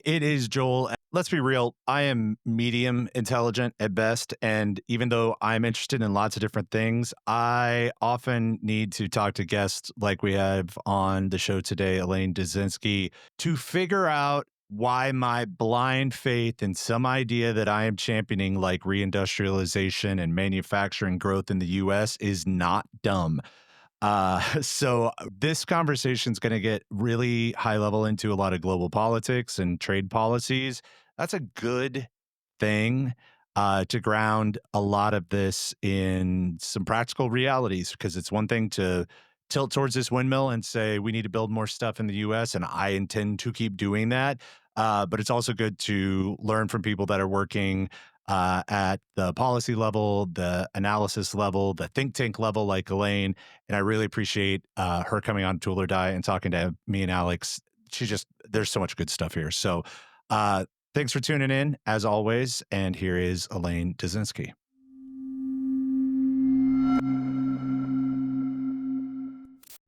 It is, Joel. Let's be real. I am medium intelligent at best. And even though I'm interested in lots of different things, I often need to talk to guests like we have on the show today, Elaine Dezenski, to figure out why my blind faith in some idea that I am championing, like reindustrialization and manufacturing growth in the US, is not dumb. So this conversation is going to get really high level into a lot of global politics and trade policies. That's a good thing to ground a lot of this in some practical realities, because it's one thing to tilt towards this windmill and say we need to build more stuff in the US, and I intend to keep doing that. But it's also good to learn from people that are working at the policy level, the analysis level, the think tank level, like Elaine. And I really appreciate her coming on Tool or Die and talking to me and Alex. There's so much good stuff here. So thanks for tuning in, as always. And here is Elaine Dezenski.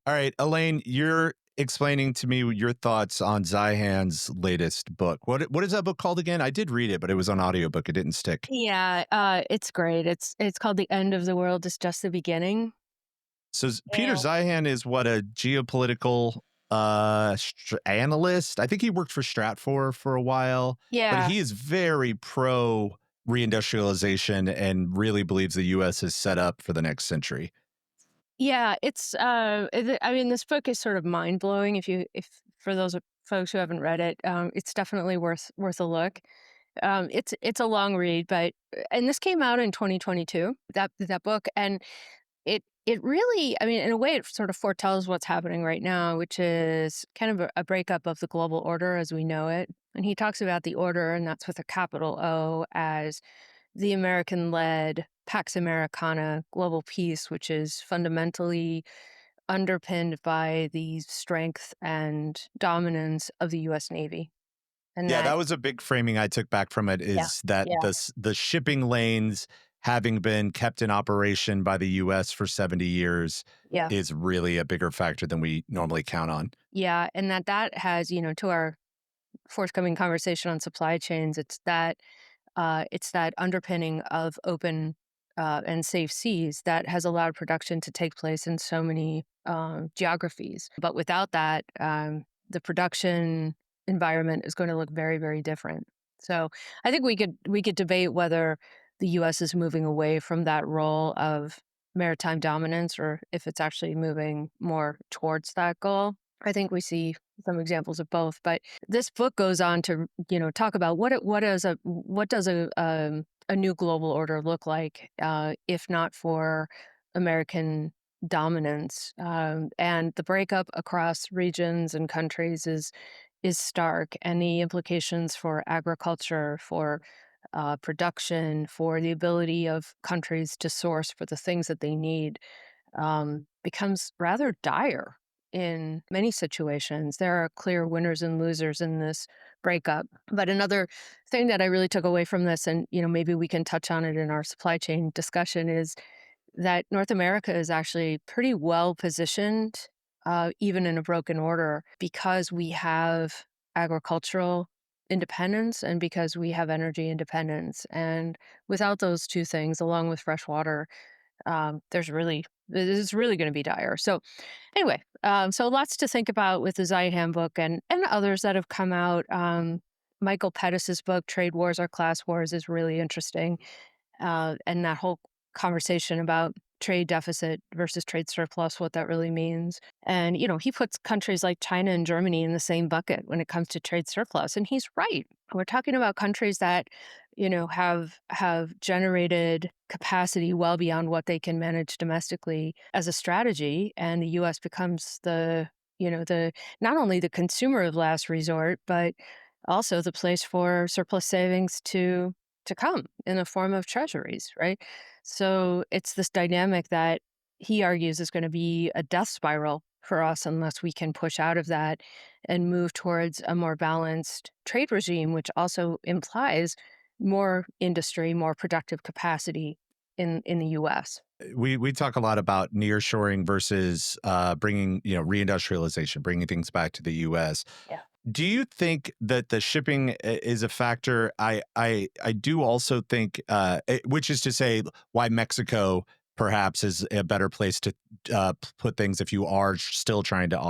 All right, Elaine, you're explaining to me your thoughts on Zeihan's latest book. What is that book called again? I did read it, but it was on audiobook. It didn't stick. Yeah, it's great. It's called The End of the World is Just the Beginning. So Peter And Zeihan is what, a geopolitical analyst. I think he worked for Stratfor for a while, but yeah, he is very pro reindustrialization and really believes the U.S. is set up for the next century. yeah, I mean, this book is sort of mind-blowing if for those folks who haven't read it. It's definitely worth a look. It's a long read, but and this came out in 2022, that book, and it really, I mean, in a way, it sort of foretells what's happening right now, which is kind of a breakup of the global order as we know it. And he talks about the order, and that's with a capital O, as the American-led Pax Americana global peace, which is fundamentally underpinned by the strength and dominance of the U.S. Navy, and Yeah, that, that was a big framing I took back from it, yeah, is that yeah, the shipping lanes having been kept in operation by the US for 70 years yeah. is really a bigger factor than we normally count on. Yeah, and that has, to our forthcoming conversation on supply chains, it's that underpinning of open and safe seas that has allowed production to take place in so many geographies. But without that, the production environment is going to look very, very different. So I think we could debate whether the U.S. is moving away from that role of maritime dominance or if it's actually moving more towards that goal. I think we see some examples of both, but this book goes on to, talk about what does a new global order look like, if not for American dominance, and the breakup across regions and countries is stark, and the implications for agriculture, for production, for the ability of countries to source for the things that they need, becomes rather dire in many situations. There are clear winners and losers in this breakup. But another thing that I really took away from this, and maybe we can touch on it in our supply chain discussion, is that North America is actually pretty well positioned, even in a broken order, because we have agricultural independence and because we have energy independence. And without those two things, along with fresh water, this is really going to be dire. So anyway, so lots to think about with the Zeihan book and others that have come out. Michael Pettis's book, Trade Wars Are Class Wars, is really interesting. And that whole conversation about trade deficit versus trade surplus, what that really means. And, he puts countries like China and Germany in the same bucket when it comes to trade surplus. And he's right. We're talking about countries that, have generated capacity well beyond what they can manage domestically as a strategy. And the US becomes the not only the consumer of last resort, but also the place for surplus savings to come in the form of treasuries, right? So it's this dynamic that he argues is going to be a death spiral for us unless we can push out of that and move towards a more balanced trade regime, which also implies more industry, more productive capacity in the US. We talk a lot about nearshoring versus bringing, reindustrialization, bringing things back to the U.S. Yeah. Do you think that the shipping is a factor? I do also think, which is to say, why Mexico perhaps is a better place to put things if you are still trying to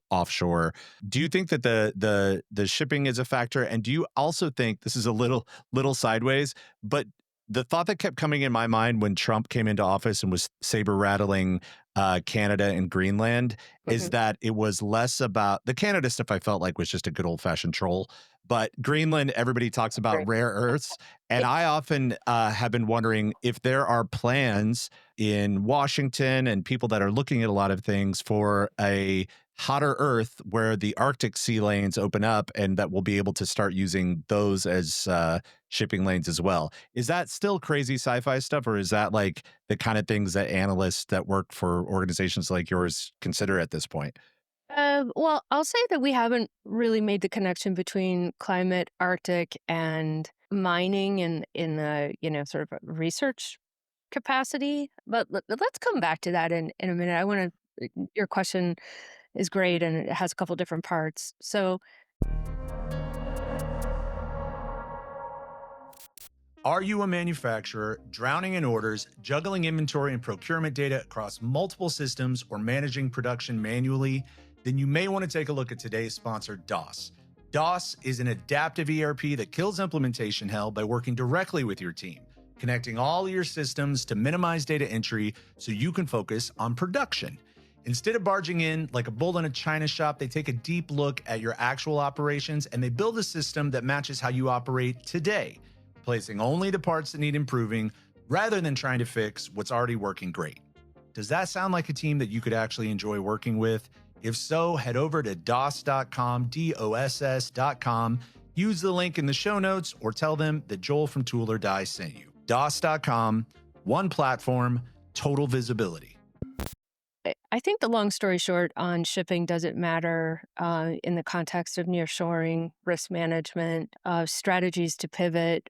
offshore. Do you think that the shipping is a factor? And do you also think this is a little sideways, but the thought that kept coming in my mind when Trump came into office and was saber rattling Canada and Greenland is Mhm. that it was less about the Canada stuff. I felt like was just a good old fashioned troll, but Greenland, everybody talks about Great. rare earths. And I often have been wondering if there are plans in Washington and people that are looking at a lot of things for a hotter earth where the Arctic sea lanes open up and that we'll be able to start using those as shipping lanes as well. Is that still crazy sci-fi stuff, or is that like the kind of things that analysts that work for organizations like yours consider at this point? Well, I'll say that we haven't really made the connection between climate, Arctic, and mining in the sort of a research capacity. But let's come back to that in a minute. I want to. Your question is great, and it has a couple different parts. So Are you a manufacturer drowning in orders, juggling inventory and procurement data across multiple systems, or managing production manually? Then you may want to take a look at today's sponsor, DOS. DOS is an adaptive ERP that kills implementation hell by working directly with your team, connecting all your systems to minimize data entry so you can focus on production. Instead of barging in like a bull in a china shop, they take a deep look at your actual operations and they build a system that matches how you operate today, placing only the parts that need improving rather than trying to fix what's already working great. Does that sound like a team that you could actually enjoy working with? If so, head over to DOS.com, DOSS.com, use the link in the show notes, or tell them that Joel from Tool or Die sent you. DOS.com, one platform, total visibility. I think the long story short on shipping doesn't matter in the context of nearshoring, risk management, strategies to pivot,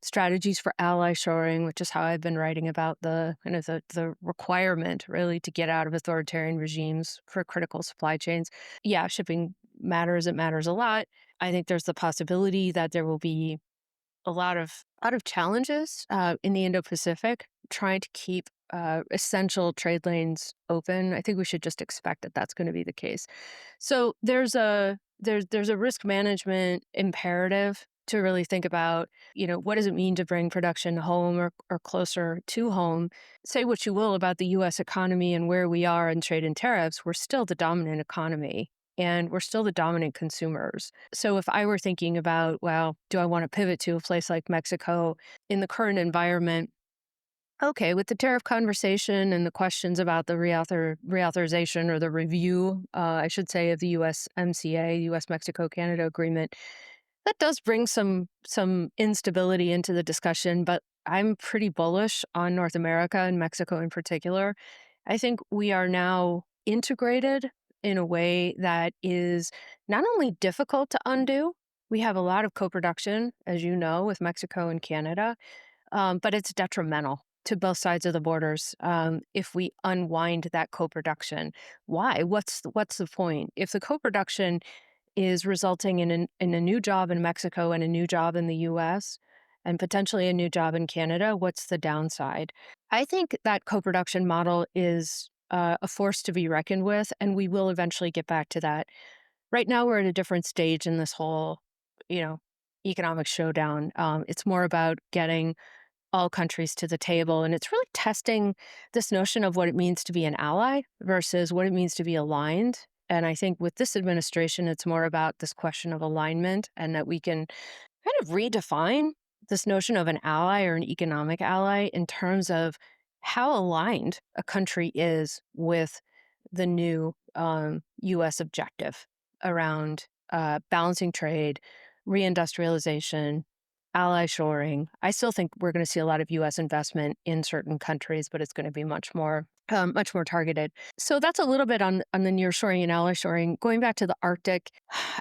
strategies for ally shoring, which is how I've been writing about the kind of the requirement really to get out of authoritarian regimes for critical supply chains. Yeah, shipping matters. It matters a lot. I think there's the possibility that there will be a lot of challenges in the Indo-Pacific, trying to keep essential trade lanes open. I think we should just expect that that's going to be the case. So there's a risk management imperative to really think about, what does it mean to bring production home or closer to home? Say what you will about the U.S. economy and where we are in trade and tariffs, we're still the dominant economy. And we're still the dominant consumers. So if I were thinking about, well, do I want to pivot to a place like Mexico in the current environment? Okay, with the tariff conversation and the questions about the reauthorization or the review, I should say, of the USMCA, U.S. Mexico Canada agreement, that does bring some instability into the discussion. But I'm pretty bullish on North America and Mexico in particular. I think we are now integrated in a way that is not only difficult to undo. We have a lot of co-production, as you know, with Mexico and Canada, but it's detrimental to both sides of the borders if we unwind that co-production. Why? What's the point? If the co-production is resulting in a new job in Mexico and a new job in the U.S. and potentially a new job in Canada, what's the downside? I think that co-production model is a force to be reckoned with, and we will eventually get back to that. Right now, we're at a different stage in this whole, you know, economic showdown. It's more about getting all countries to the table. And it's really testing this notion of what it means to be an ally versus what it means to be aligned. And I think with this administration, it's more about this question of alignment and that we can kind of redefine this notion of an ally or an economic ally in terms of how aligned a country is with the new US objective around balancing trade, reindustrialization, ally shoring. I still think we're going to see a lot of US investment in certain countries, but it's going to be much more targeted. So that's a little bit on the nearshoring and ally shoring. Going back to the Arctic,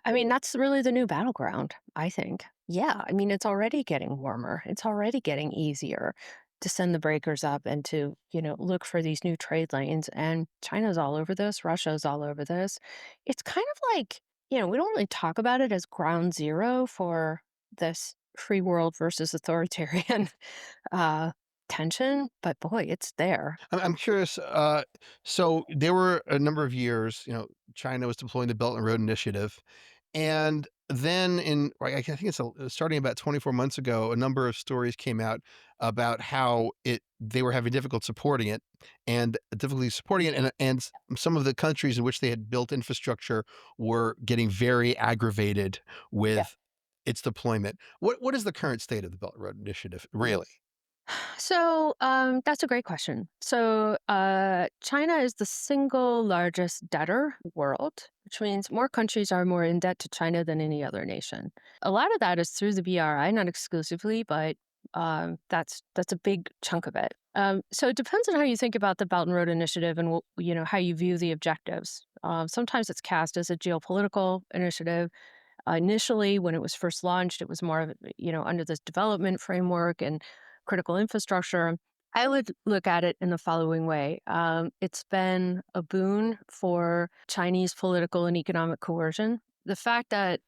I mean, that's really the new battleground, I think. Yeah, I mean, it's already getting warmer. It's already getting easier to send the breakers up and to, look for these new trade lanes. And China's all over this. Russia's all over this. It's kind of like we don't really talk about it as ground zero for this free world versus authoritarian uh, tension, but boy, it's there. I'm curious. So there were a number of years, China was deploying the Belt and Road Initiative, and then right, I think it's starting about 24 months ago, a number of stories came out about how they were having difficulty supporting it, and some of the countries in which they had built infrastructure were getting very aggravated with its deployment. What is the current state of the Belt and Road Initiative, really? So that's a great question. So China is the single largest debtor in the world, which means more countries are more in debt to China than any other nation. A lot of that is through the BRI, not exclusively, but that's a big chunk of it. So it depends on how you think about the Belt and Road Initiative and how you view the objectives. Sometimes it's cast as a geopolitical initiative. Initially, when it was first launched, it was more of, under this development framework and critical infrastructure. I would look at it in the following way. It's been a boon for Chinese political and economic coercion. The fact that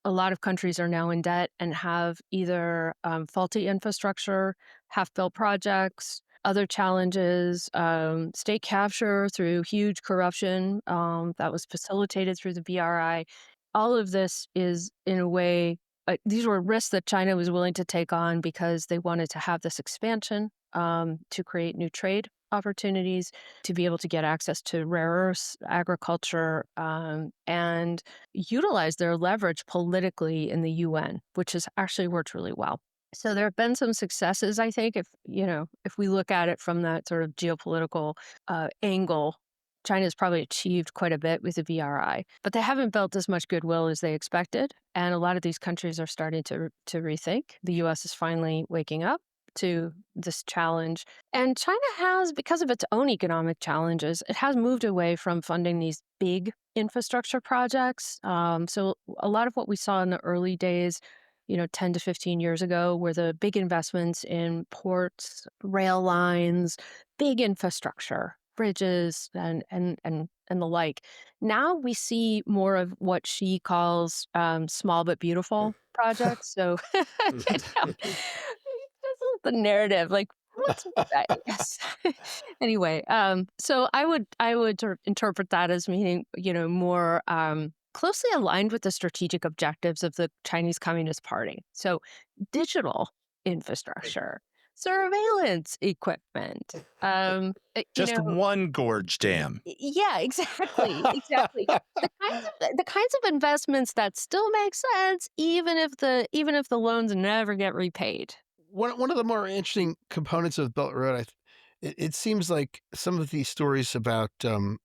a lot of countries are now in debt and have either faulty infrastructure, half built projects, other challenges, state capture through huge corruption that was facilitated through the BRI. All of this is, in a way, these were risks that China was willing to take on because they wanted to have this expansion to create new trade opportunities, to be able to get access to rare earths, agriculture, and utilize their leverage politically in the UN, which has actually worked really well. So there have been some successes, I think, if we look at it from that sort of geopolitical angle. China's probably achieved quite a bit with the BRI, but they haven't built as much goodwill as they expected. And a lot of these countries are starting to rethink. The US is finally waking up to this challenge. And China has, because of its own economic challenges, it has moved away from funding these big infrastructure projects. So a lot of what we saw in the early days, 10 to 15 years ago, were the big investments in ports, rail lines, big infrastructure, bridges, and the like. Now we see more of what she calls small but beautiful projects. So, this is the narrative. Like, what's yes. Anyway, so I would sort of interpret that as meaning, more closely aligned with the strategic objectives of the Chinese Communist Party. So, digital infrastructure, surveillance equipment, uh, you Just know, one gorge dam. yeah, exactly, exactly. The kinds of investments that still make sense, even if the loans never get repaid. One of the more interesting components of Belt Road, it seems like some of these stories about the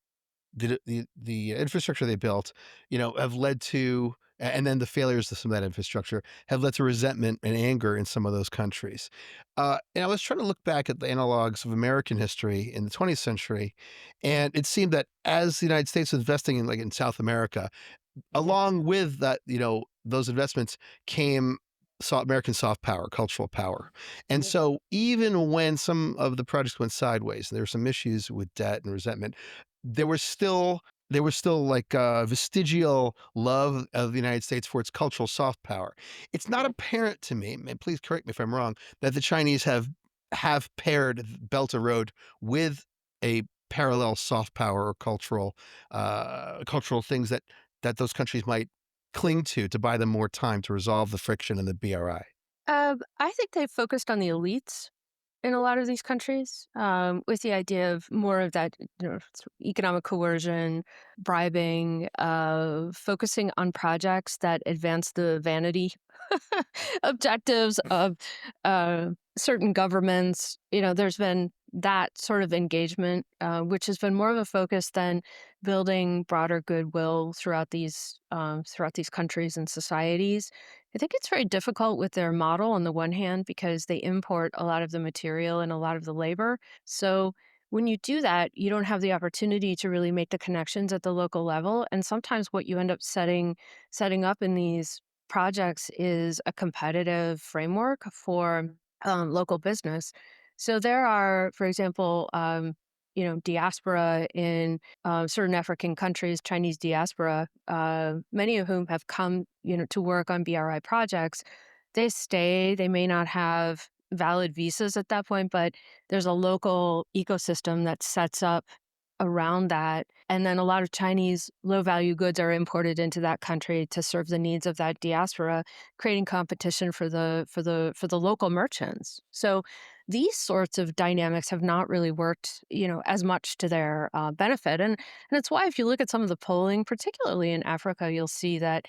infrastructure they built, have led to, and then the failures of some of that infrastructure have led to resentment and anger in some of those countries. And I was trying to look back at the analogs of American history in the 20th century, and it seemed that as the United States was investing in, like, in South America, along with that, those investments came American soft power, cultural power. And so even when some of the projects went sideways, and there were some issues with debt and resentment, there was still like a vestigial love of the United States for its cultural soft power. It's not apparent to me, and please correct me if I'm wrong, that the Chinese have paired Belt and Road with a parallel soft power or cultural things that those countries might cling to buy them more time to resolve the friction in the BRI. I think they've focused on the elites in a lot of these countries, with the idea of more of that, economic coercion, bribing, focusing on projects that advance the vanity objectives of certain governments. There's been that sort of engagement, which has been more of a focus than building broader goodwill throughout these countries and societies. I think it's very difficult with their model on the one hand because they import a lot of the material and a lot of the labor. So when you do that, you don't have the opportunity to really make the connections at the local level. And sometimes what you end up setting up in these projects is a competitive framework for local business. So there are, for example, diaspora in certain African countries, Chinese diaspora, many of whom have come, to work on BRI projects. They stay. They may not have valid visas at that point, but there's a local ecosystem that sets up around that. And then a lot of Chinese low value goods are imported into that country to serve the needs of that diaspora, creating competition for the local merchants. So these sorts of dynamics have not really worked, as much to their benefit. And it's why if you look at some of the polling, particularly in Africa, you'll see that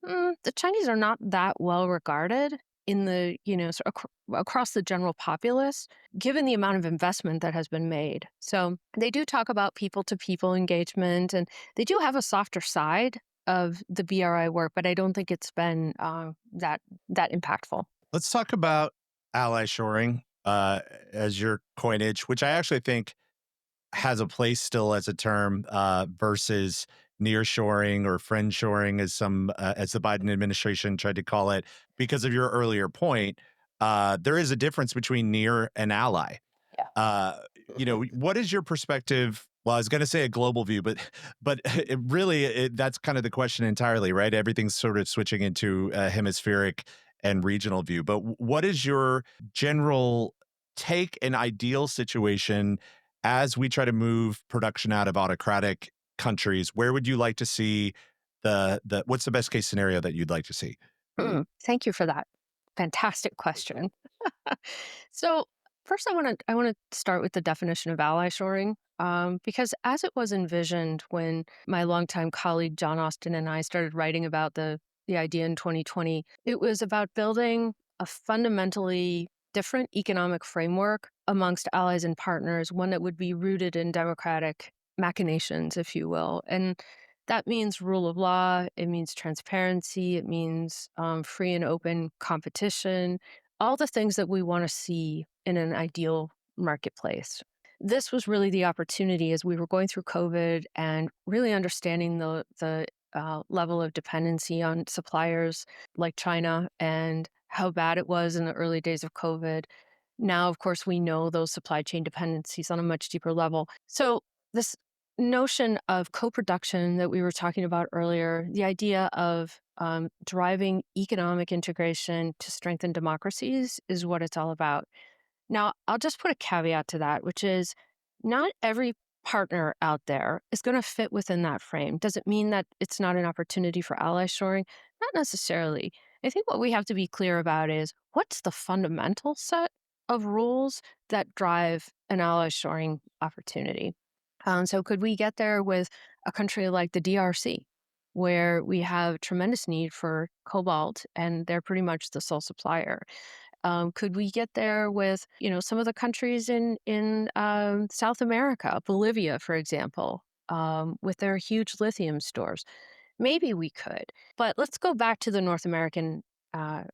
the Chinese are not that well regarded in the, across the general populace, given the amount of investment that has been made. So they do talk about people to people engagement, and they do have a softer side of the BRI work, but I don't think it's been that impactful. Let's talk about ally shoring as your coinage, which I actually think has a place still as a term versus nearshoring or friendshoring, as the Biden administration tried to call it. Because of your earlier point, there is a difference between near and ally. Yeah. What is your perspective? Well, I was going to say a global view, but that's kind of the question entirely, right? Everything's sort of switching into a hemispheric and regional view. But what is your general take an ideal situation as we try to move production out of autocratic countries? Where would you like to see what's the best case scenario that you'd like to see? Thank you for that fantastic question. So first, I want to start with the definition of ally shoring, because as it was envisioned when my longtime colleague John Austin and I started writing about the idea in 2020, it was about building a fundamentally different economic framework amongst allies and partners, one that would be rooted in democratic machinations, if you will. And that means rule of law, it means transparency, it means free and open competition, all the things that we want to see in an ideal marketplace. This was really the opportunity as we were going through COVID and really understanding the level of dependency on suppliers like China and how bad it was in the early days of COVID. Now, of course, we know those supply chain dependencies on a much deeper level. So this notion of co-production that we were talking about earlier, the idea of driving economic integration to strengthen democracies is what it's all about. Now, I'll just put a caveat to that, which is not every partner out there is going to fit within that frame. Does it mean that it's not an opportunity for ally shoring? Not necessarily. I think what we have to be clear about is what's the fundamental set of rules that drive an ally shoring opportunity. So could we get there with a country like the DRC, where we have tremendous need for cobalt and they're pretty much the sole supplier? Could we get there with, some of the countries in South America, Bolivia, for example, with their huge lithium stores? Maybe we could. But let's go back to the North American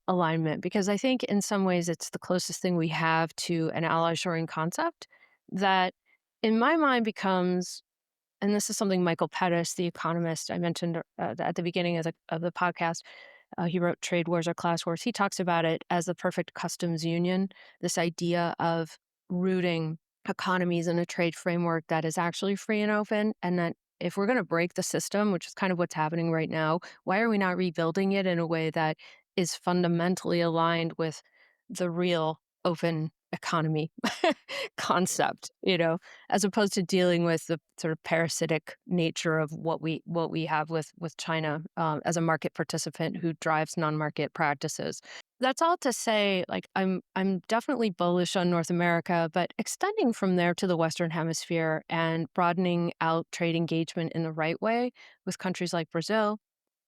alignment, because I think in some ways it's the closest thing we have to an ally shoring concept that, in my mind, becomes, and this is something Michael Pettis, the economist I mentioned at the beginning of the podcast, he wrote Trade Wars or Class Wars. He talks about it as the perfect customs union, this idea of rooting economies in a trade framework that is actually free and open, and that if we're going to break the system, which is kind of what's happening right now, why are we not rebuilding it in a way that is fundamentally aligned with the real open economy concept, as opposed to dealing with the sort of parasitic nature of what we have with China as a market participant who drives non-market practices. That's all to say, like, I'm definitely bullish on North America, but extending from there to the Western Hemisphere and broadening out trade engagement in the right way with countries like Brazil,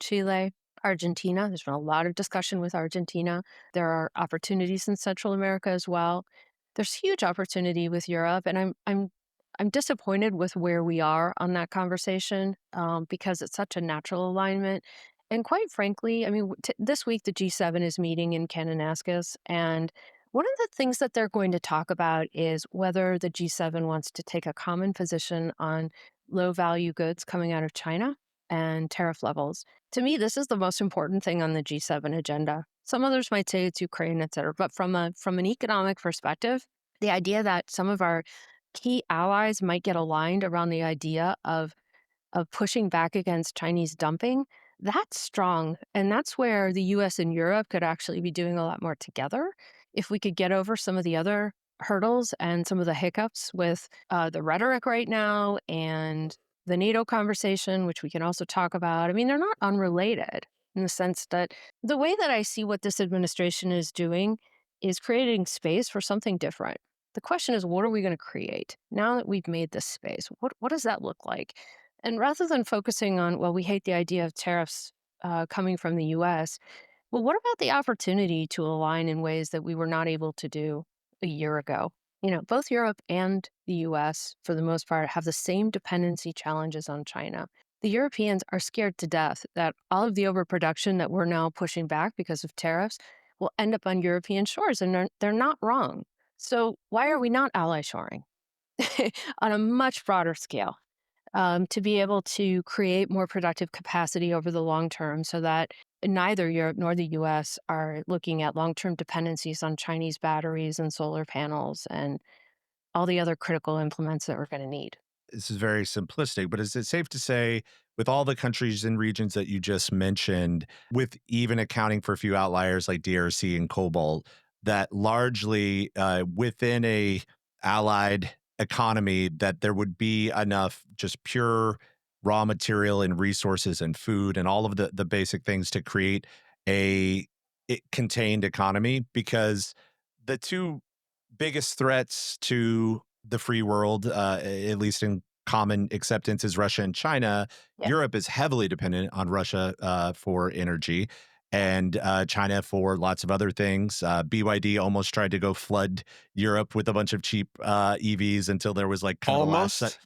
Chile, Argentina. There's been a lot of discussion with Argentina. There are opportunities in Central America as well. There's huge opportunity with Europe, and I'm disappointed with where we are on that conversation because it's such a natural alignment. And quite frankly, I mean, this week the G7 is meeting in Kananaskis, and one of the things that they're going to talk about is whether the G7 wants to take a common position on low value goods coming out of China and tariff levels. To me, this is the most important thing on the G7 agenda. Some others might say it's Ukraine, et cetera, but from an economic perspective, the idea that some of our key allies might get aligned around the idea of pushing back against Chinese dumping, that's strong. And that's where the US and Europe could actually be doing a lot more together if we could get over some of the other hurdles and some of the hiccups with the rhetoric right now and the NATO conversation, which we can also talk about. I mean, they're not unrelated in the sense that the way that I see what this administration is doing is creating space for something different. The question is, what are we going to create now that we've made this space? What does that look like? And rather than focusing on, well, we hate the idea of tariffs coming from the US, well, what about the opportunity to align in ways that we were not able to do a year ago? Both Europe and the US, for the most part, have the same dependency challenges on China. The Europeans are scared to death that all of the overproduction that we're now pushing back because of tariffs will end up on European shores, and they're not wrong. So, why are we not ally shoring on a much broader scale? To be able to create more productive capacity over the long term so that neither Europe nor the US are looking at long term dependencies on Chinese batteries and solar panels and all the other critical implements that we're going to need. This is very simplistic, but is it safe to say, with all the countries and regions that you just mentioned, with even accounting for a few outliers like DRC and Cobalt, that largely within a allied economy, that there would be enough just pure raw material and resources and food and all of the basic things to create a contained economy? Because the two biggest threats to the free world, at least in common acceptance, is Russia and China. Yeah. Europe is heavily dependent on Russia for energy, and China for lots of other things. BYD almost tried to go flood Europe with a bunch of cheap EVs until there was like kind of the last set. Almost.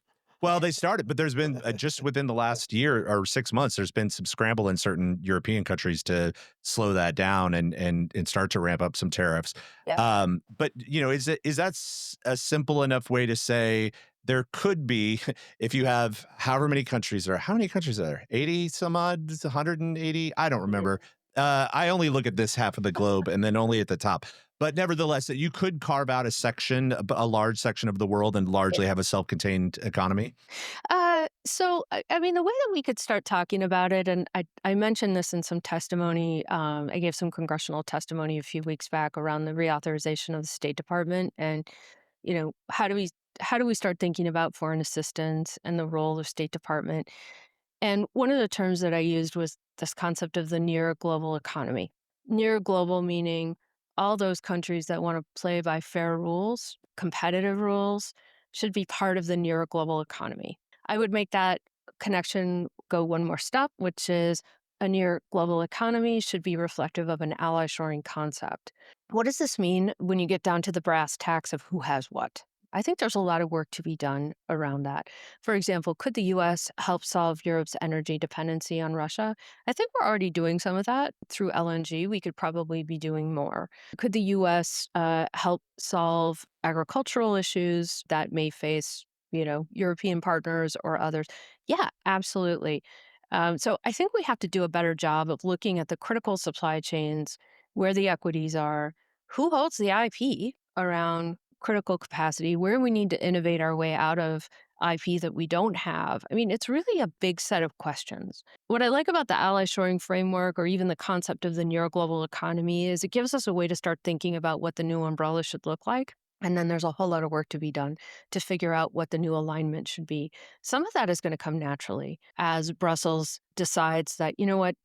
Well, they started, but there's been just within the last year or 6 months, there's been some scramble in certain European countries to slow that down and start to ramp up some tariffs. Yeah. But is that a simple enough way to say there could be, if you have however many countries there are, how many countries are there? 80 some odd, 180? I don't remember. I only look at this half of the globe and then only at the top. But nevertheless, that you could carve out a section, a large section of the world, and largely have a self-contained economy. I mean, the way that we could start talking about it, and I mentioned this in some testimony. I gave some congressional testimony a few weeks back around the reauthorization of the State Department, and how do we start thinking about foreign assistance and the role of State Department? And one of the terms that I used was this concept of the near global economy. Near global meaning all those countries that want to play by fair rules, competitive rules, should be part of the near global economy. I would make that connection go one more step, which is a near global economy should be reflective of an ally shoring concept. What does this mean when you get down to the brass tacks of who has what? I think there's a lot of work to be done around that. For example, could the US help solve Europe's energy dependency on Russia? I think we're already doing some of that through LNG. We could probably be doing more. Could the US help solve agricultural issues that may face, European partners or others? Yeah, absolutely. So I think we have to do a better job of looking at the critical supply chains, where the equities are, who holds the IP around critical capacity, where we need to innovate our way out of IP that we don't have. I mean, it's really a big set of questions. What I like about the ally shoring framework or even the concept of the near global economy is it gives us a way to start thinking about what the new umbrella should look like. And then there's a whole lot of work to be done to figure out what the new alignment should be. Some of that is going to come naturally as Brussels decides that,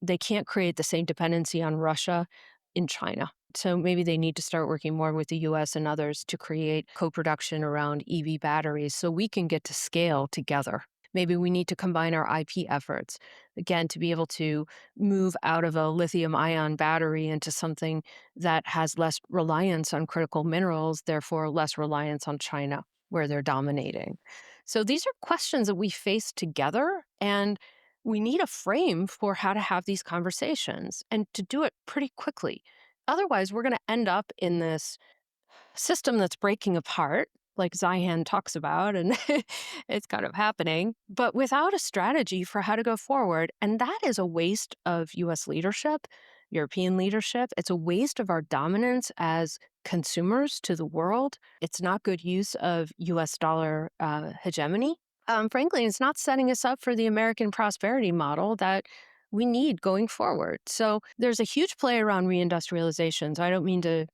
they can't create the same dependency on Russia in China. So maybe they need to start working more with the US and others to create co-production around EV batteries so we can get to scale together. Maybe we need to combine our IP efforts, again, to be able to move out of a lithium ion battery into something that has less reliance on critical minerals, therefore less reliance on China, where they're dominating. So these are questions that we face together, and we need a frame for how to have these conversations and to do it pretty quickly. Otherwise, we're going to end up in this system that's breaking apart, like Zeihan talks about, and it's kind of happening, but without a strategy for how to go forward. And that is a waste of US leadership European leadership. It's a waste of our dominance as consumers to the world. It's not good use of US dollar hegemony. Frankly, it's not setting us up for the American prosperity model that we need going forward. So there's a huge play around reindustrialization. So I don't mean to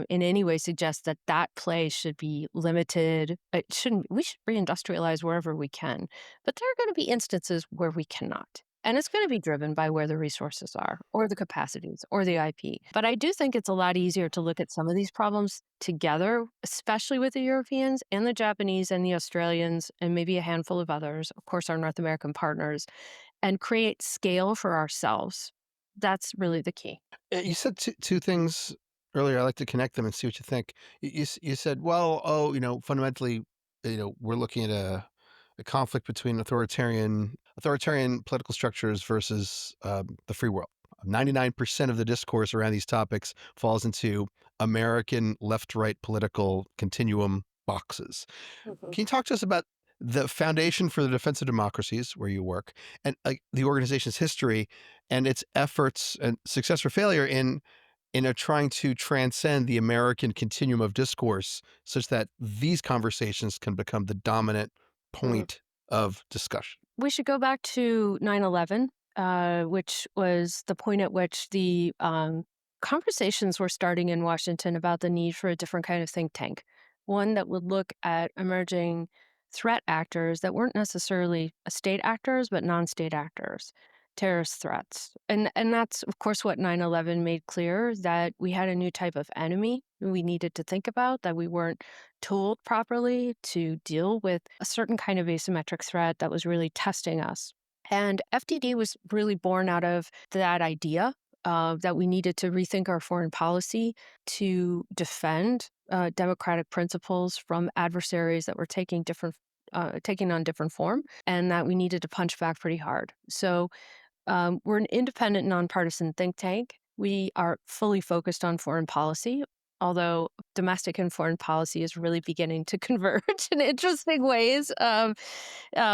in any way suggest that that play should be limited. It shouldn't. We should reindustrialize wherever we can. But there are going to be instances where we cannot. And it's going to be driven by where the resources are, or the capacities, or the IP. But I do think it's a lot easier to look at some of these problems together, especially with the Europeans and the Japanese and the Australians, and maybe a handful of others, of course, our North American partners, and create scale for ourselves. That's really the key. You said two things earlier. I like to connect them and see what you think. You said, well, oh, fundamentally, we're looking at a conflict between authoritarian political structures versus the free world. 99% of the discourse around these topics falls into American left-right political continuum boxes. Mhm. Can you talk to us about the Foundation for the Defense of Democracies, where you work, and the organization's history and its efforts and success or failure in trying to transcend the American continuum of discourse such that these conversations can become the dominant Mm. point of discussion? We should go back to 9/11, which was the point at which the conversations were starting in Washington about the need for a different kind of think tank, one that would look at emerging threat actors that weren't necessarily state actors, but non-state actors, terrorist threats. And that's, of course, what 9/11 made clear, that we had a new type of enemy we needed to think about, that we weren't tooled properly to deal with a certain kind of asymmetric threat that was really testing us. And FDD was really born out of that idea that we needed to rethink our foreign policy to defend democratic principles from adversaries that were taking on different form, and that we needed to punch back pretty hard. So we're an independent, nonpartisan think tank. We are fully focused on foreign policy, although domestic and foreign policy is really beginning to converge in interesting ways,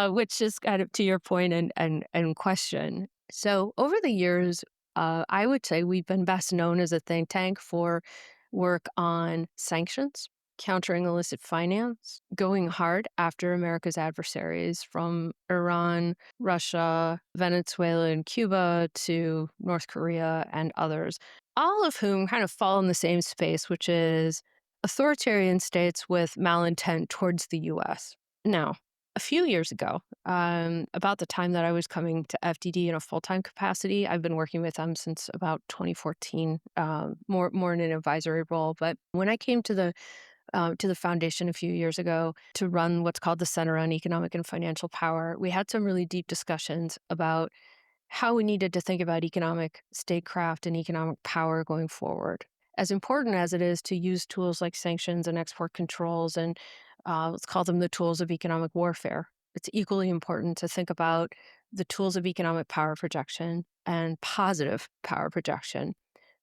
which is kind of to your point and question. So over the years, I would say we've been best known as a think tank for work on sanctions, countering illicit finance, going hard after America's adversaries from Iran, Russia, Venezuela, and Cuba to North Korea and others, all of whom kind of fall in the same space, which is authoritarian states with malintent towards the US. Now, a few years ago, about the time that I was coming to FDD in a full-time capacity, I've been working with them since about 2014, more in an advisory role. But when I came to the foundation a few years ago to run what's called the Center on Economic and Financial Power, we had some really deep discussions about how we needed to think about economic statecraft and economic power going forward. As important as it is to use tools like sanctions and export controls and let's call them the tools of economic warfare, it's equally important to think about the tools of economic power projection and positive power projection,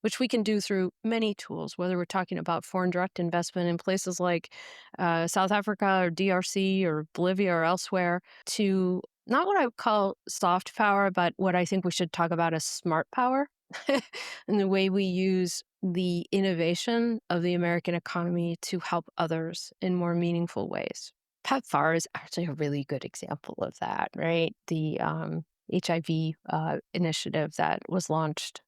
which we can do through many tools, whether we're talking about foreign direct investment in places like South Africa or DRC or Bolivia or elsewhere, to not what I would call soft power, but what I think we should talk about as smart power and the way we use the innovation of the American economy to help others in more meaningful ways. PEPFAR is actually a really good example of that, right? The HIV initiative that was launched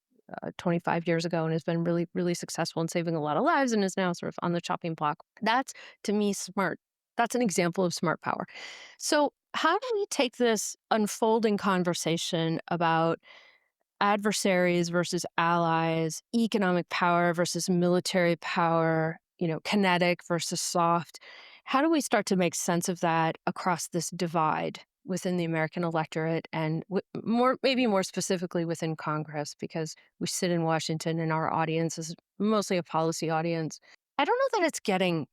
25 years ago and has been really, really successful in saving a lot of lives and is now sort of on the chopping block. That's, to me, smart. That's an example of smart power. So, how do we take this unfolding conversation about adversaries versus allies, economic power versus military power, kinetic versus soft? How do we start to make sense of that across this divide within the American electorate and maybe more specifically within Congress, because we sit in Washington and our audience is mostly a policy audience? I don't know that it's getting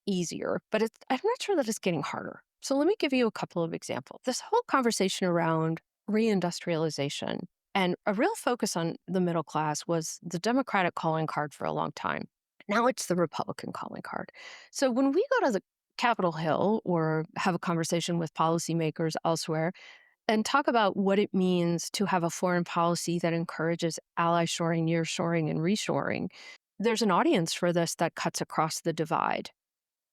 easier, but I'm not sure that it's getting harder. So let me give you a couple of examples. This whole conversation around reindustrialization and a real focus on the middle class was the Democratic calling card for a long time. Now it's the Republican calling card. So when we go to the Capitol Hill or have a conversation with policymakers elsewhere, and talk about what it means to have a foreign policy that encourages ally shoring, nearshoring, and reshoring. There's an audience for this that cuts across the divide.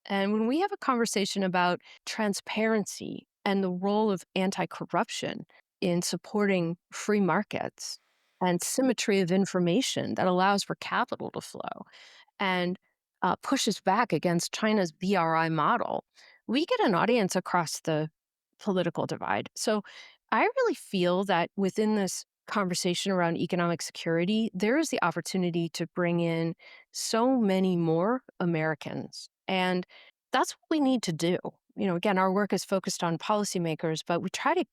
And when we have a conversation about transparency and the role of anti corruption in supporting free markets and symmetry of information that allows for capital to flow and pushes back against China's BRI model, we get an audience across the political divide. So I really feel that within this conversation around economic security, there is the opportunity to bring in so many more Americans. And that's what we need to do. Again, our work is focused on policymakers, but we try to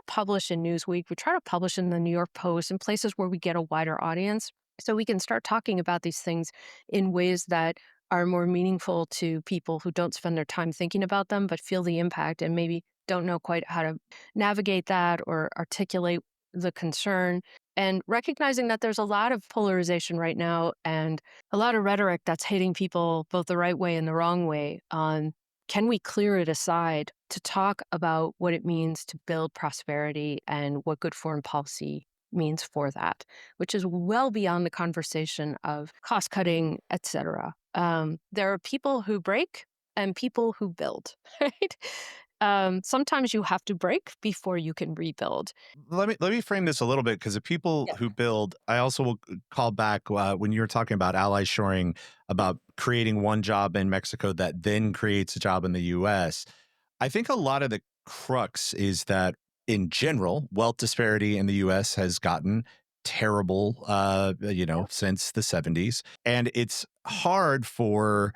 publish in Newsweek, we try to publish in the New York Post, in places where we get a wider audience. So we can start talking about these things in ways that are more meaningful to people who don't spend their time thinking about them, but feel the impact and maybe don't know quite how to navigate that or articulate the concern. And recognizing that there's a lot of polarization right now and a lot of rhetoric that's hitting people both the right way and the wrong way on can we clear it aside to talk about what it means to build prosperity and what good foreign policy means for that, which is well beyond the conversation of cost cutting, et cetera. There are people who break and people who build, right? Sometimes you have to break before you can rebuild. Let me frame this a little bit because the people Yeah. who build, I also will call back when you were talking about ally shoring, about creating one job in Mexico that then creates a job in the U.S. I think a lot of the crux is that in general, wealth disparity in the U.S. has gotten terrible, Yeah. since the 70s, and it's hard for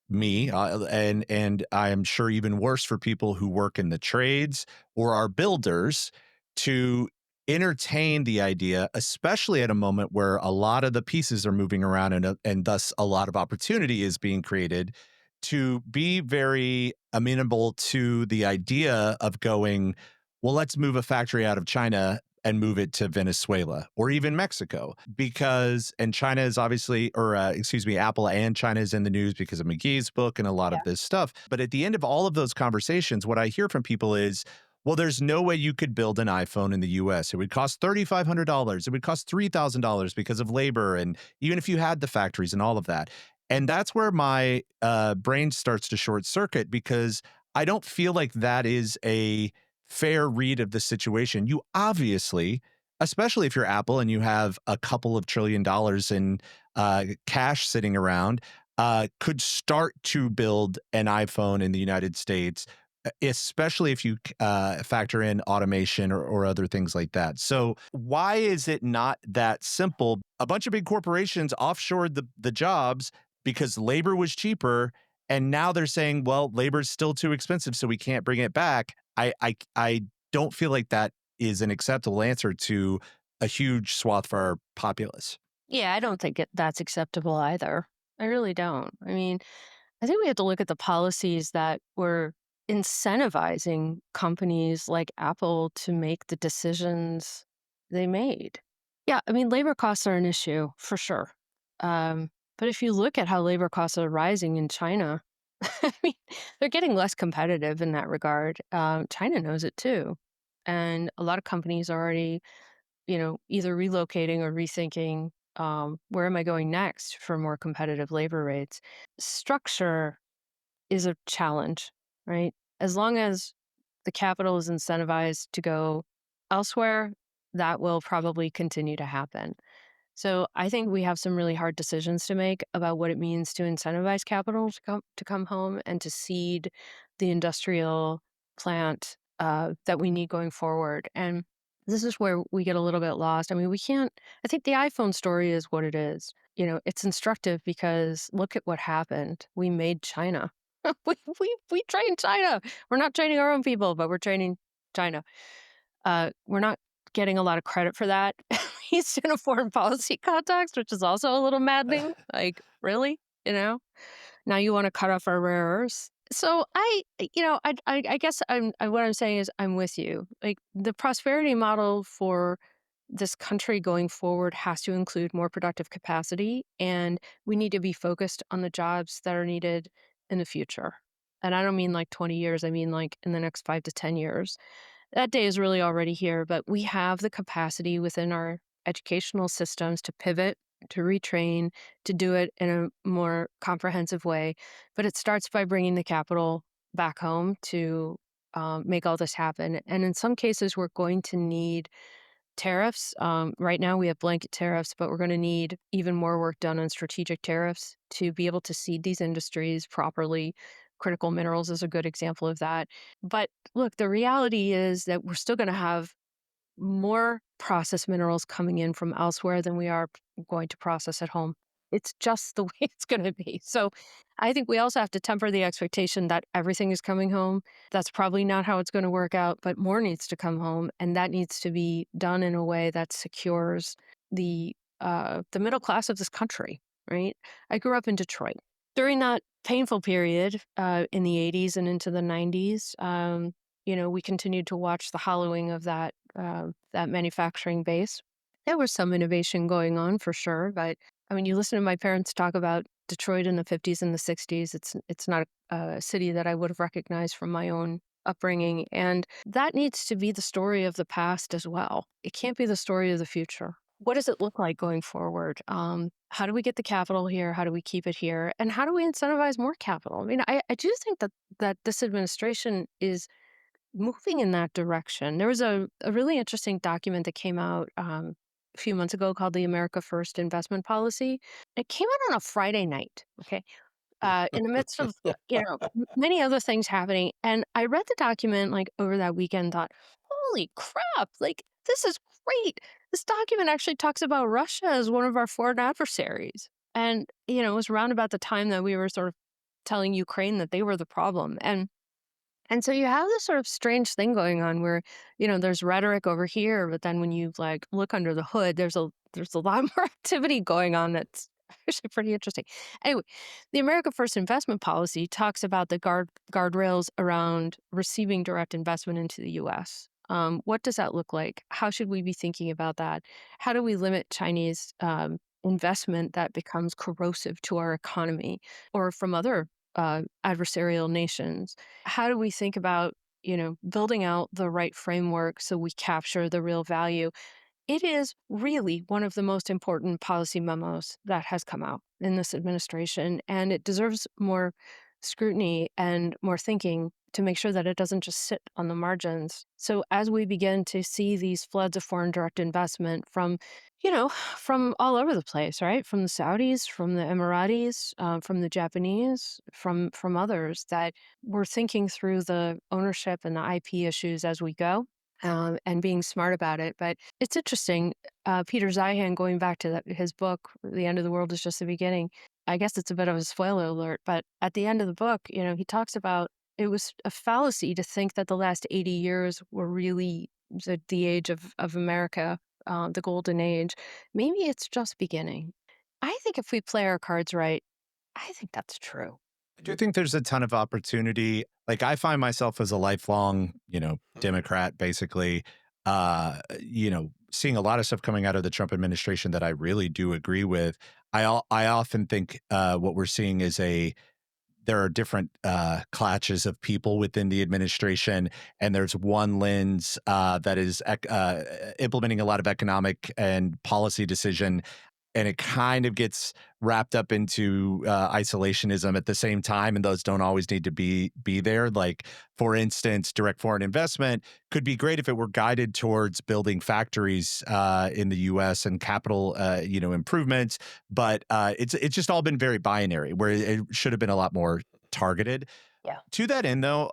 me, and I am sure even worse for people who work in the trades or are builders to entertain the idea, especially at a moment where a lot of the pieces are moving around and thus a lot of opportunity is being created, to be very amenable to the idea of going, well, let's move a factory out of China and move it to Venezuela or even Mexico because, and China is obviously, or excuse me, Apple and China is in the news because of McGee's book and a lot of this stuff. But at the end of all of those conversations, what I hear from people is, well, there's no way you could build an iPhone in the US. It would cost $3,500. It would cost $3,000 because of labor. And even if you had the factories and all of that. And that's where my brain starts to short circuit because I don't feel like that is a fair read of the situation. You obviously, especially if you're Apple and you have a couple of $1 trillion in cash sitting around, could start to build an iPhone in the United States, especially if you factor in automation or other things like that. So why is it not that simple? A bunch of big corporations offshored the jobs because labor was cheaper, and now they're saying, well, labor is still too expensive, so we can't bring it back. I don't feel like that is an acceptable answer to a huge swath for our populace. Yeah, I don't think that's acceptable either. I really don't. I mean, I think we have to look at the policies that were incentivizing companies like Apple to make the decisions they made. Yeah, I mean, labor costs are an issue for sure. But if you look at how labor costs are rising in China, I mean, they're getting less competitive in that regard. China knows it too. And a lot of companies are already, either relocating or rethinking where am I going next for more competitive labor rates. Structure is a challenge, right? As long as the capital is incentivized to go elsewhere, that will probably continue to happen. So I think we have some really hard decisions to make about what it means to incentivize capital to come home and to seed the industrial plant that we need going forward. And this is where we get a little bit lost. I mean, we can't. I think the iPhone story is what it is. It's instructive because look at what happened. We made China. we trained China. We're not training our own people, but we're training China. We're not getting a lot of credit for that. He's in a foreign policy context, which is also a little maddening. Like, really? Now you want to cut off our rare earths. So I guess what I'm saying is I'm with you. Like the prosperity model for this country going forward has to include more productive capacity, and we need to be focused on the jobs that are needed in the future. And I don't mean like 20 years. I mean like in the next 5 to 10 years. That day is really already here, but we have the capacity within our educational systems to pivot, to retrain, to do it in a more comprehensive way. But it starts by bringing the capital back home to make all this happen. And in some cases, we're going to need tariffs. Right now, we have blanket tariffs, but we're going to need even more work done on strategic tariffs to be able to seed these industries properly. Critical minerals is a good example of that. But look, the reality is that we're still going to have more processed minerals coming in from elsewhere than we are going to process at home. It's just the way it's going to be. So I think we also have to temper the expectation that everything is coming home. That's probably not how it's going to work out, but more needs to come home. And that needs to be done in a way that secures the middle class of this country, right? I grew up in Detroit. During that painful period in the 80s and into the 90s, we continued to watch the hollowing of that manufacturing base. There was some innovation going on for sure, but I mean, you listen to my parents talk about Detroit in the 50s and the 60s. It's not a city that I would have recognized from my own upbringing, and that needs to be the story of the past as well. It can't be the story of the future. What does it look like going forward? How do we get the capital here? How do we keep it here? And how do we incentivize more capital? I mean, I do think that this administration is moving in that direction. There was a really interesting document that came out a few months ago called the America First Investment Policy. It came out on a Friday night, okay, in the midst of many other things happening. And I read the document like over that weekend, thought, holy crap, like this is great. This document actually talks about Russia as one of our foreign adversaries. And, it was around about the time that we were sort of telling Ukraine that they were the problem. And so you have this sort of strange thing going on where, there's rhetoric over here, but then when you like look under the hood, there's a lot more activity going on that's actually pretty interesting. Anyway, the America First investment policy talks about the guardrails around receiving direct investment into the U.S. What does that look like? How should we be thinking about that? How do we limit Chinese investment that becomes corrosive to our economy or from other adversarial nations? How do we think about, building out the right framework so we capture the real value? It is really one of the most important policy memos that has come out in this administration, and it deserves more scrutiny and more thinking to make sure that it doesn't just sit on the margins. So as we begin to see these floods of foreign direct investment from all over the place, right? From the Saudis, from the Emiratis, from the Japanese, from others, that we're thinking through the ownership and the IP issues as we go, and being smart about it. But it's interesting. Peter Zeihan, going back to his book, The End of the World is Just the Beginning. I guess it's a bit of a spoiler alert, but at the end of the book, he talks about it was a fallacy to think that the last 80 years were really the age of America, the golden age. Maybe it's just beginning. I think if we play our cards right, I think that's true. I do think there's a ton of opportunity. Like I find myself as a lifelong, Democrat, basically, seeing a lot of stuff coming out of the Trump administration that I really do agree with. I often think what we're seeing is there are different classes of people within the administration, and there's one lens that is implementing a lot of economic and policy decision, and it kind of gets wrapped up into isolationism at the same time, and those don't always need to be there. Like, for instance, direct foreign investment could be great if it were guided towards building factories in the U.S. and capital, improvements. But it's just all been very binary, where it should have been a lot more targeted. Yeah. To that end, though,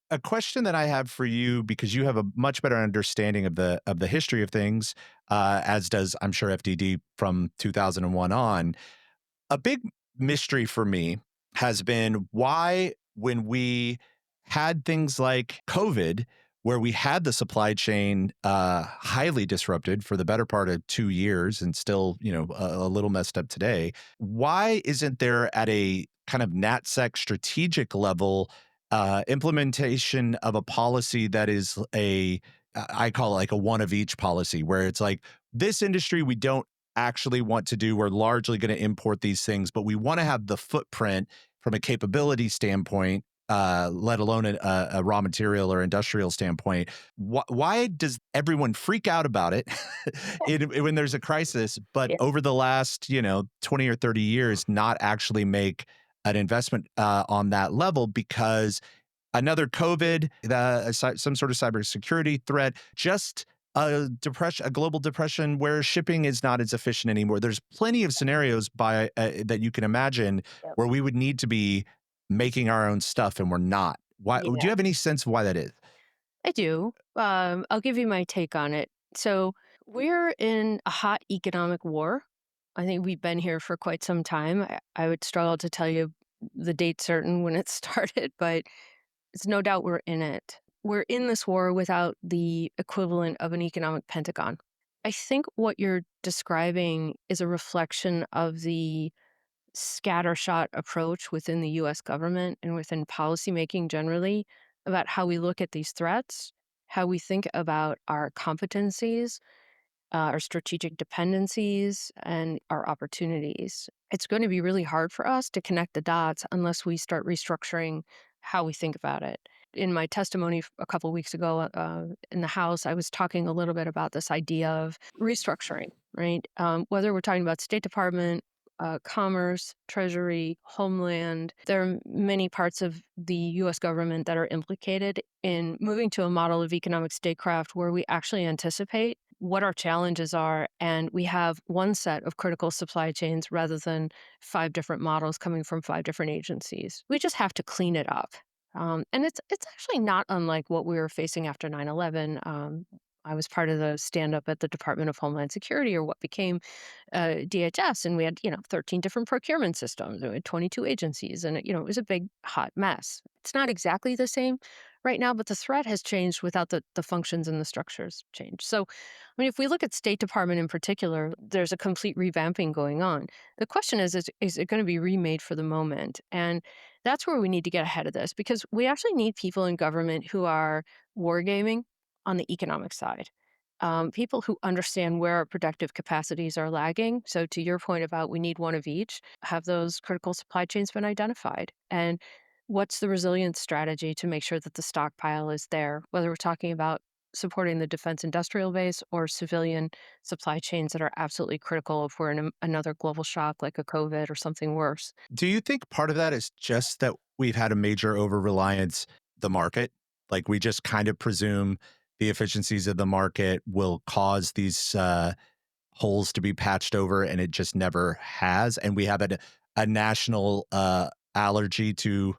a question that I have for you, because you have a much better understanding of the history of things, as does, I'm sure, FDD from 2001 on. A big mystery for me has been why, when we had things like COVID, where we had the supply chain highly disrupted for the better part of 2 years and still, a little messed up today, why isn't there at a kind of NatSec strategic level implementation of a policy that is I call it like a one of each policy, where it's like, this industry we don't actually want to do. We're largely going to import these things, but we want to have the footprint from a capability standpoint let alone a raw material or industrial standpoint. Why does everyone freak out about it when there's a crisis, but Yeah. over the last 20 or 30 years, not actually make an investment on that level because another COVID, some sort of cybersecurity threat, just a global depression where shipping is not as efficient anymore. There's plenty of scenarios that you can imagine Yep. where we would need to be making our own stuff and we're not. Why? Do Yeah, you have any sense of why that is? I do. I'll give you my take on it. So we're in a hot economic war. I think we've been here for quite some time. I would struggle to tell you the date certain when it started, but it's no doubt we're in it. We're in this war without the equivalent of an economic Pentagon. I think what you're describing is a reflection of the scattershot approach within the US government and within policymaking generally about how we look at these threats, how we think about our competencies, our strategic dependencies, and our opportunities. It's going to be really hard for us to connect the dots unless we start restructuring how we think about it. In my testimony a couple weeks ago in the House, I was talking a little bit about this idea of restructuring, right? Whether we're talking about State Department, Commerce, Treasury, Homeland, there are many parts of the US government that are implicated in moving to a model of economic statecraft where we actually anticipate what our challenges are, and we have one set of critical supply chains rather than five different models coming from five different agencies. We just have to clean it up. And it's actually not unlike what we were facing after 9/11. I was part of the stand up at the Department of Homeland Security, or what became DHS, and we had 13 different procurement systems. We had 22 agencies, and it was a big hot mess. It's not exactly the same right now, but the threat has changed without the functions and the structures change. So, I mean, if we look at State Department in particular, there's a complete revamping going on. The question is it going to be remade for the moment? And that's where we need to get ahead of this, because we actually need people in government who are wargaming on the economic side. People who understand where our productive capacities are lagging. So, to your point about we need one of each, have those critical supply chains been identified? And what's the resilience strategy to make sure that the stockpile is there, whether we're talking about supporting the defense industrial base or civilian supply chains that are absolutely critical if we're in another global shock like a COVID or something worse? Do you think part of that is just that we've had a major over reliance the market? Like we just kind of presume the efficiencies of the market will cause these holes to be patched over, and it just never has. And we have a national allergy to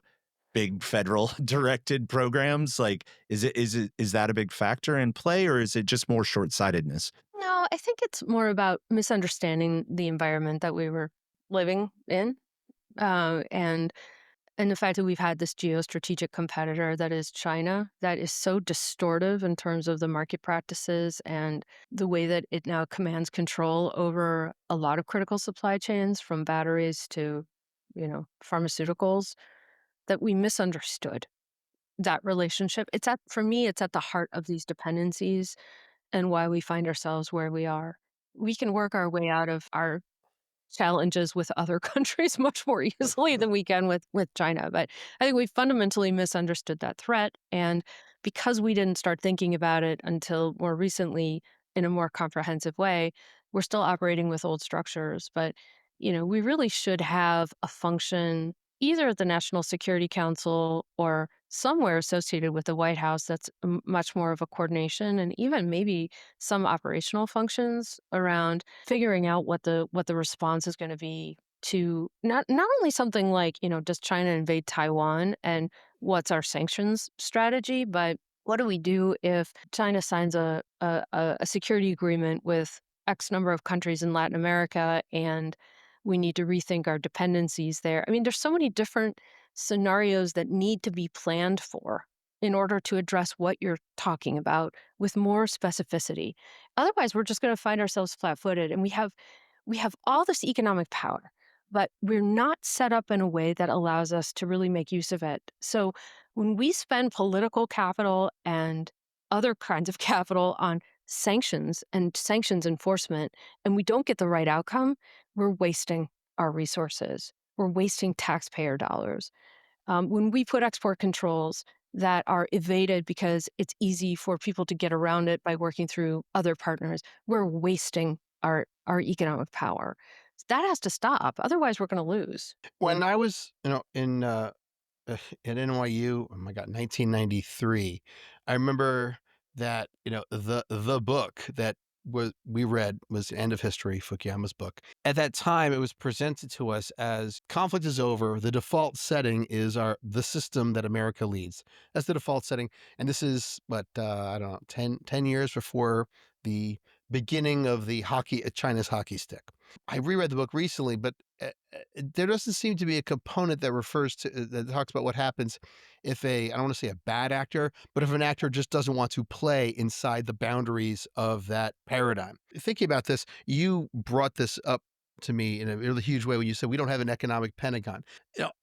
big federal directed programs. Like, is that a big factor in play, or is it just more short sightedness? No, I think it's more about misunderstanding the environment that we were living in, and the fact that we've had this geostrategic competitor that is China, that is so distortive in terms of the market practices and the way that it now commands control over a lot of critical supply chains, from batteries to, pharmaceuticals, that we misunderstood that relationship. For me, it's at the heart of these dependencies and why we find ourselves where we are. We can work our way out of our challenges with other countries much more easily than we can with China. But I think we fundamentally misunderstood that threat. And because we didn't start thinking about it until more recently in a more comprehensive way, we're still operating with old structures. But, we really should have a function either at the National Security Council or somewhere associated with the White House that's much more of a coordination, and even maybe some operational functions around figuring out what the response is going to be to not only something like, does China invade Taiwan and what's our sanctions strategy, but what do we do if China signs a security agreement with X number of countries in Latin America, and we need to rethink our dependencies there. I mean, there's so many different scenarios that need to be planned for in order to address what you're talking about with more specificity. Otherwise, we're just going to find ourselves flat-footed, and we have all this economic power, but we're not set up in a way that allows us to really make use of it. So when we spend political capital and other kinds of capital on sanctions and sanctions enforcement, and we don't get the right outcome, we're wasting our resources. We're wasting taxpayer dollars. When we put export controls that are evaded because it's easy for people to get around it by working through other partners, we're wasting our economic power. That has to stop. Otherwise, we're going to lose. When I was, in at NYU, oh my God, 1993, I remember that, the book that we read was End of History, Fukuyama's book. At that time, it was presented to us as conflict is over. The default setting is the system that America leads. That's the default setting. And this is what, I don't know, 10 years before the beginning of the China's hockey stick. I reread the book recently, but there doesn't seem to be a component that refers to that talks about what happens if I don't want to say a bad actor, but if an actor just doesn't want to play inside the boundaries of that paradigm. Thinking about this, you brought this up to me in a really huge way when you said we don't have an economic Pentagon.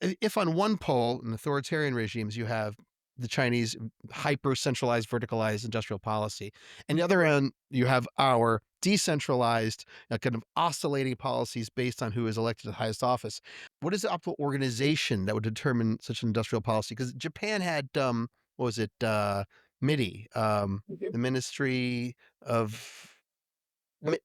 If on one pole in authoritarian regimes you have the Chinese hyper centralized, verticalized industrial policy, and the other end you have our decentralized, kind of oscillating policies based on who is elected to the highest office. What is the optimal organization that would determine such an industrial policy? Because Japan had, what was it, MIDI, the Ministry of Mi-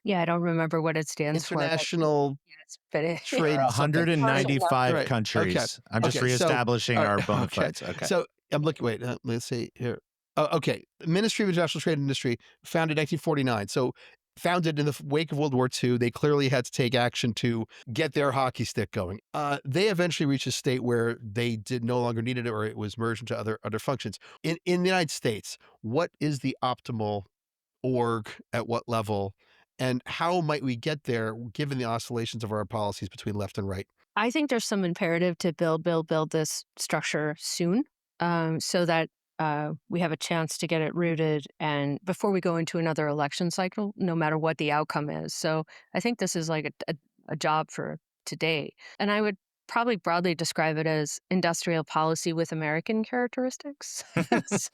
Yeah, I don't remember what it stands for, but International yes, but There Trade are something. partial level. 195 Right. Okay. countries. I'm just Okay. So, reestablishing all right. our bona Okay. fides. Okay. So I'm looking. Wait. Let's see here. Oh, okay. Ministry of International Trade and Industry, founded 1949. So founded in the wake of World War II, they clearly had to take action to get their hockey stick going. They eventually reached a state where they did no longer needed it, or it was merged into other functions. In the United States, what is the optimal org at what level? And how might we get there given the oscillations of our policies between left and right? I think there's some imperative to build this structure soon, so that we have a chance to get it rooted and before we go into another election cycle, no matter what the outcome is. So I think this is like a job for today. And I would probably broadly describe it as industrial policy with American characteristics. So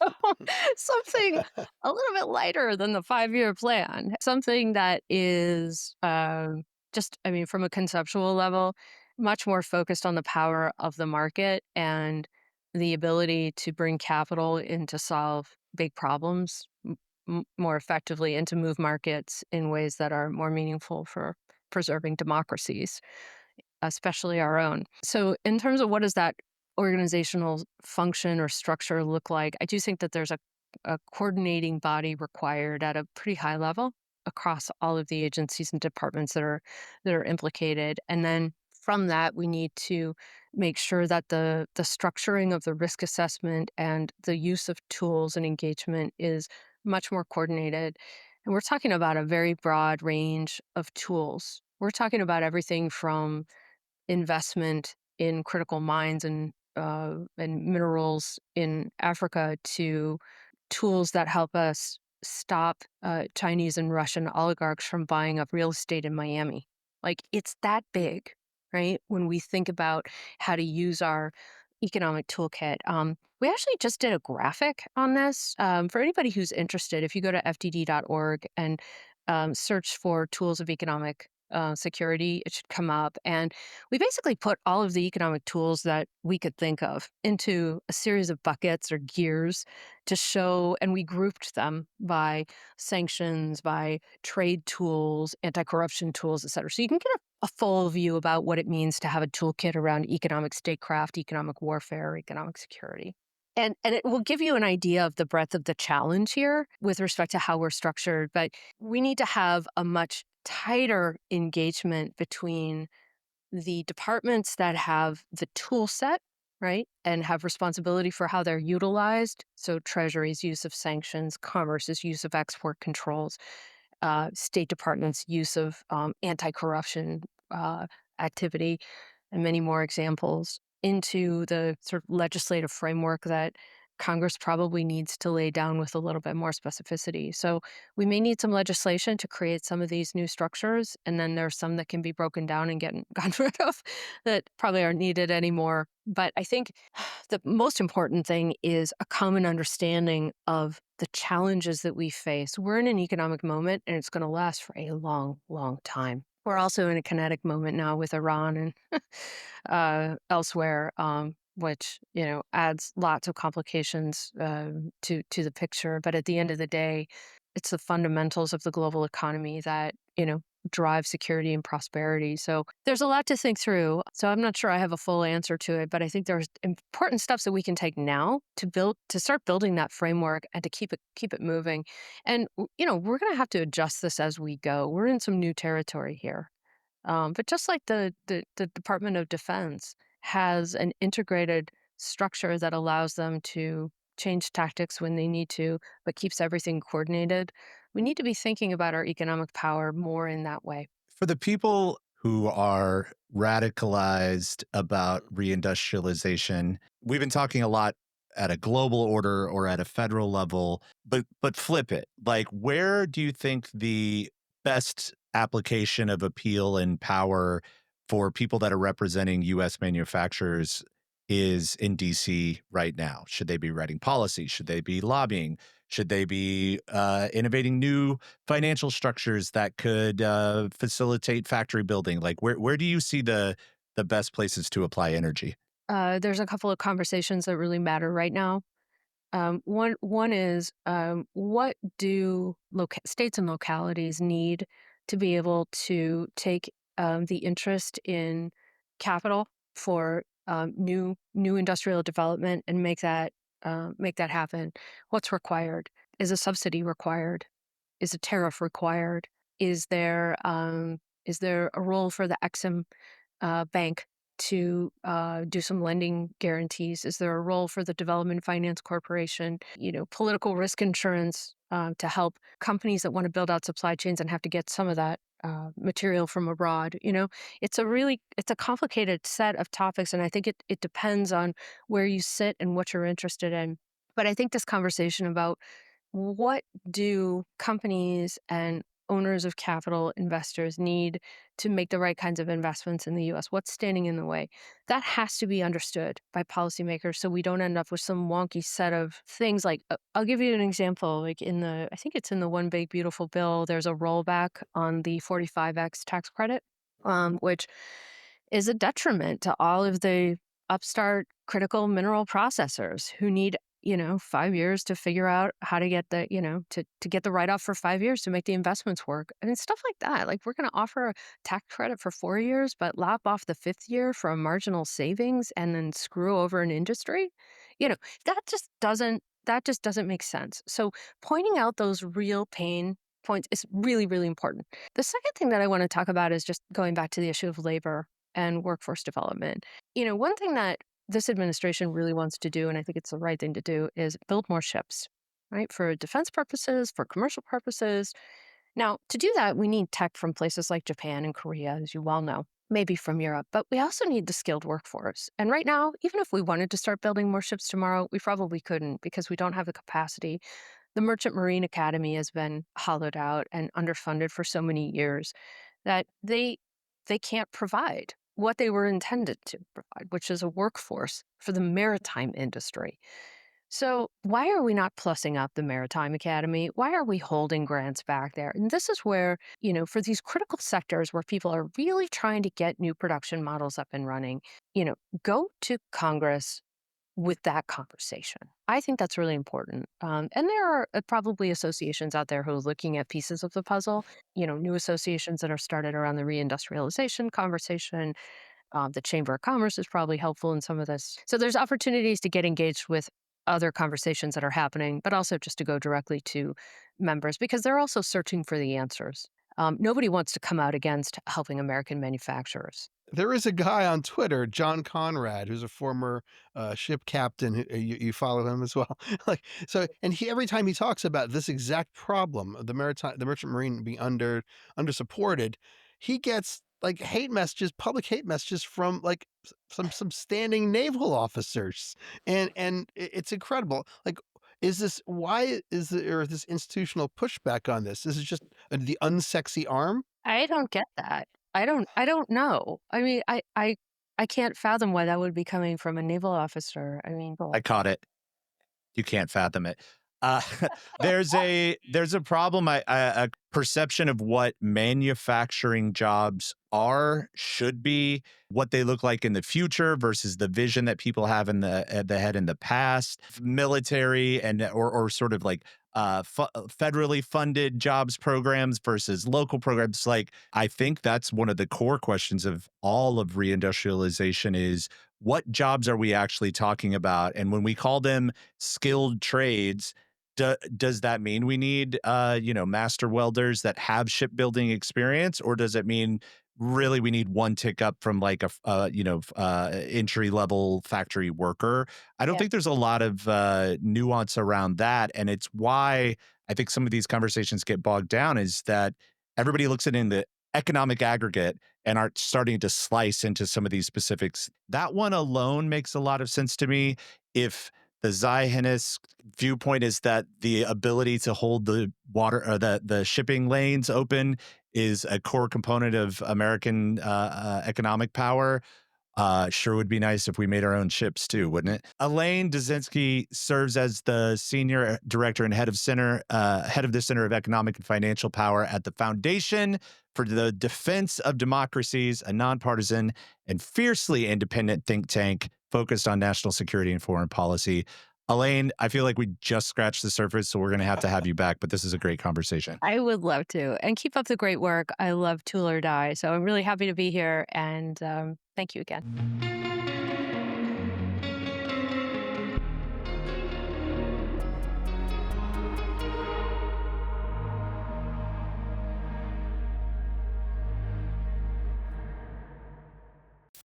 something a little bit lighter than the 5-year plan, something that is just, I mean, from a conceptual level, much more focused on the power of the market and the ability to bring capital in to solve big problems more effectively and to move markets in ways that are more meaningful for preserving democracies, especially our own. So, in terms of what does that organizational function or structure look like, I do think that there's a coordinating body required at a pretty high level across all of the agencies and departments that are implicated. And then from that, we need to make sure that the structuring of the risk assessment and the use of tools and engagement is much more coordinated. And we're talking about a very broad range of tools. We're talking about everything from investment in critical mines and minerals in Africa to tools that help us stop Chinese and Russian oligarchs from buying up real estate in Miami. Like it's that big, right? When we think about how to use our economic toolkit. We actually just did a graphic on this. For anybody who's interested, if you go to fdd.org and search for tools of economic security, it should come up. And we basically put all of the economic tools that we could think of into a series of buckets or gears to show, and we grouped them by sanctions, by trade tools, anti-corruption tools, et cetera. So you can get a full view about what it means to have a toolkit around economic statecraft, economic warfare, economic security. And it will give you an idea of the breadth of the challenge here with respect to how we're structured. But we need to have a much tighter engagement between the departments that have the tool set, right, and have responsibility for how they're utilized. So Treasury's use of sanctions, Commerce's use of export controls, State Department's use of anti-corruption activity, and many more examples into the sort of legislative framework that Congress probably needs to lay down with a little bit more specificity. So we may need some legislation to create some of these new structures, and then there's some that can be broken down and gotten rid of that probably aren't needed anymore. But I think the most important thing is a common understanding of the challenges that we face. We're in an economic moment, and it's going to last for a long, long time. We're also in a kinetic moment now with Iran and elsewhere. which adds lots of complications to the picture. But at the end of the day, it's the fundamentals of the global economy that drive security and prosperity. So there's a lot to think through. So I'm not sure I have a full answer to it, but I think there's important steps that we can take now to start building that framework and to keep it moving. And we're going to have to adjust this as we go. We're in some new territory here. But just like the Department of Defense has an integrated structure that allows them to change tactics when they need to, but keeps everything coordinated, we need to be thinking about our economic power more in that way. For the people who are radicalized about reindustrialization, we've been talking a lot at a global order or at a federal level, but flip it. Like, where do you think the best application of appeal and power for people that are representing US manufacturers is in DC right now? Should they be writing policy? Should they be lobbying? Should they be innovating new financial structures that could facilitate factory building? Like, where do you see the best places to apply energy? There's a couple of conversations that really matter right now. One is what do states and localities need to be able to take the interest in capital for new industrial development and make that happen? What's required? Is a subsidy required? Is a tariff required? Is there is there a role for the Exim bank to do some lending guarantees? Is there a role for the Development Finance Corporation? Political risk insurance to help companies that want to build out supply chains and have to get some of that material from abroad. It's a complicated set of topics, and I think it depends on where you sit and what you're interested in. But I think this conversation about what do companies and owners of capital, investors need to make the right kinds of investments in the US? What's standing in the way? That has to be understood by policymakers so we don't end up with some wonky set of things. Like, I'll give you an example. Like I think it's in the One Big Beautiful Bill, there's a rollback on the 45X tax credit, which is a detriment to all of the upstart critical mineral processors who need 5 years to figure out how to get to get the write-off for 5 years to make the investments work. I mean, stuff like that. Like, we're going to offer a tax credit for 4 years, but lop off the fifth year for a marginal savings and then screw over an industry. You know, that just doesn't make sense. So pointing out those real pain points is really, really important. The second thing that I want to talk about is just going back to the issue of labor and workforce development. One thing that this administration really wants to do, and I think it's the right thing to do, is build more ships, right? For defense purposes, for commercial purposes. Now, to do that, we need tech from places like Japan and Korea, as you well know, maybe from Europe, but we also need the skilled workforce. And right now, even if we wanted to start building more ships tomorrow, we probably couldn't because we don't have the capacity. The Merchant Marine Academy has been hollowed out and underfunded for so many years that they can't provide what they were intended to provide, which is a workforce for the maritime industry. So why are we not plussing up the Maritime Academy? Why are we holding grants back there? And this is where, for these critical sectors where people are really trying to get new production models up and running, you know, go to Congress with that conversation. I think that's really important. And there are probably associations out there who are looking at pieces of the puzzle, new associations that are started around the reindustrialization conversation. The Chamber of Commerce is probably helpful in some of this. So there's opportunities to get engaged with other conversations that are happening, but also just to go directly to members because they're also searching for the answers. Nobody wants to come out against helping American manufacturers. There is a guy on Twitter, John Conrad, who's a former ship captain. You follow him as well, like so. And he every time he talks about this exact problem of the merchant marine being under supported, he gets like public hate messages from like some standing naval officers, and it's incredible. Like, why is there this institutional pushback on this? This is just the unsexy arm. I don't get that. I don't know. I mean, I can't fathom why that would be coming from a naval officer. I mean, I caught it. You can't fathom it. Uh, there's a problem, a perception of what manufacturing jobs are, should be, what they look like in the future versus the vision that people have in the head in the past. Military and or sort of like federally funded jobs programs versus local programs. Like I think that's one of the core questions of all of reindustrialization is what jobs are we actually talking about? And when we call them skilled trades, does that mean we need, master welders that have shipbuilding experience, or does it mean really we need one tick up from like entry level factory worker? I don't Yeah. think there's a lot of nuance around that, and it's why I think some of these conversations get bogged down. Is that everybody looks at it in the economic aggregate and are starting to slice into some of these specifics. That one alone makes a lot of sense to me. If the Zionist viewpoint is that the ability to hold the water or the shipping lanes open is a core component of American economic power. Sure would be nice if we made our own ships too, wouldn't it? Elaine Dezenski serves as the senior director and head of the Center of Economic and Financial Power at the Foundation for the Defense of Democracies, a nonpartisan and fiercely independent think tank focused on national security and foreign policy. Elaine, I feel like we just scratched the surface, so we're going to have you back, but this is a great conversation. I would love to. And keep up the great work. I love Tool or Die. So I'm really happy to be here. And thank you again.